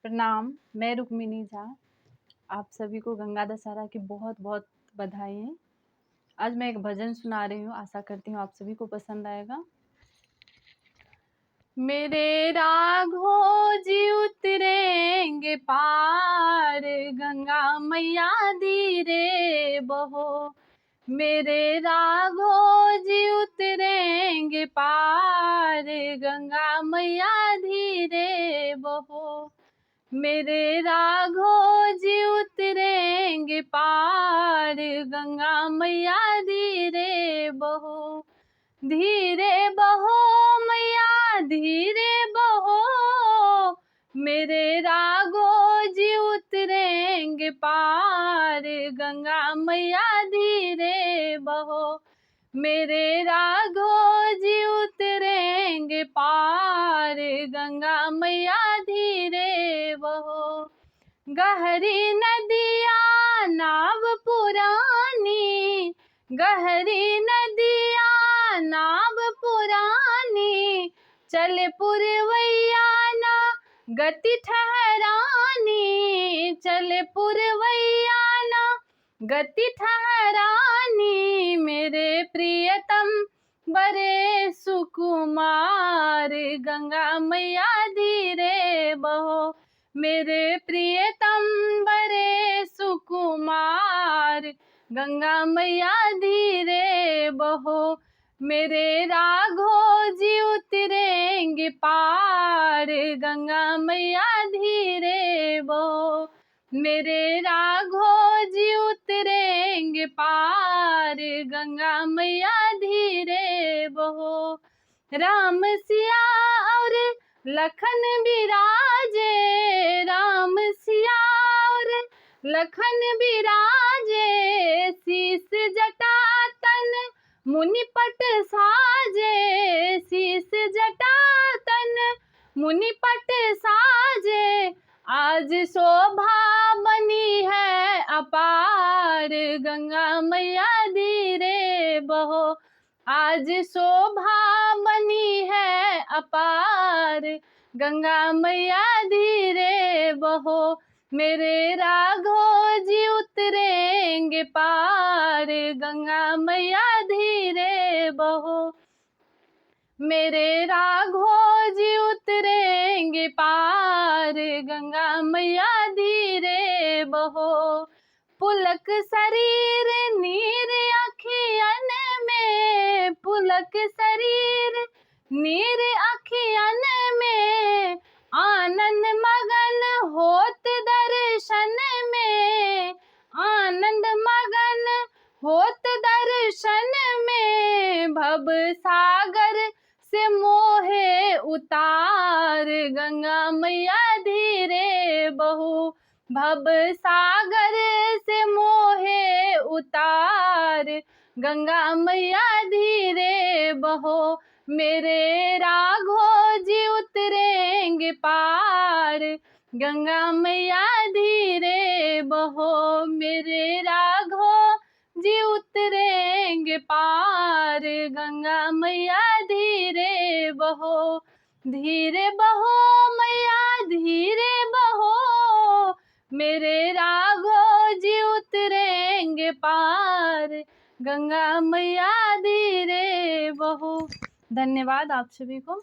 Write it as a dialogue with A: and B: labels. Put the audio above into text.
A: प्रणाम, मैं रुक्मिणी झा। आप सभी को गंगा दशहरा की बहुत-बहुत बधाई है। आज मैं एक भजन सुना रही हूँ, आशा करती हूँ आप सभी को पसंद आएगा। मेरे राघो जी उतरेंगे पार, गंगा मैया धीरे बहो। मेरे राघो जी उतरेंगे पार, गंगा मैया धीरे बहो। मेरे राघो जी उतरेंगे पार, गंगा मैया धीरे बहो। धीरे बहो मैया धीरे बहो, मेरे राघो जी उतरेंगे पार, गंगा मैया धीरे बहो। मेरे राघो जी उतरेंगे पार, गंगा मैया धीरे बहो। गहरी नदिया नाव पुरानी, गहरी नदिया नाव पुरानी, चले पुरवैया ना गति ठहरानी, चले पुरवैया ना गति ठहरानी। मेरे प्रियतम बड़े सुकुमार, गंगा मैया धीरे बहो। मेरे प्रियतम बड़े सुकुमार, गंगा मैया धीरे बहो। मेरे राघो जी उतरेंगे पार, गंगा मैया धीरे बहो। मेरे राघो जी उतरेंगे पार, गंगा मैया धीरे बहो। राम सिया और लखन बिराजे, राम सिया और लखन बिराजे, शीस जटा तन मुनिपट साजे, शीस जटा तन मुनिपट साजे। आज शोभा बनी है अपार, गंगा मैया धीरे बहो। आज शोभा बनी है अपार, गंगा मैया धीरे बहो। मेरे राघो जी उतरेंगे पार, गंगा मैया धीरे बहो। मेरे राघो जी उतरेंगे पार, गंगा मैया धीरे बहो। पुलक शरीर नीर अखियन में, पुलक शरीर नीर अखियन में, आनंद मगन होत दर्शन में, आनंद मगन होत दर्शन में। भव सागर से मोहे उतार, गंगा मैया धीरे बहो। भव सागर से मोहे उतार, गंगा मैया धीरे बहो। मेरे राघो जी उतरेंगे पार, गंगा मैया धीरे बहो। मेरे राघो जी उतरेंगे पार, गंगा मैया धीरे बहो। धीरे बहो मैया धीरे बहो, मेरे राघो जी उतरेंगे पार, गंगा मैया धीरे बहो। धन्यवाद आप सभी को।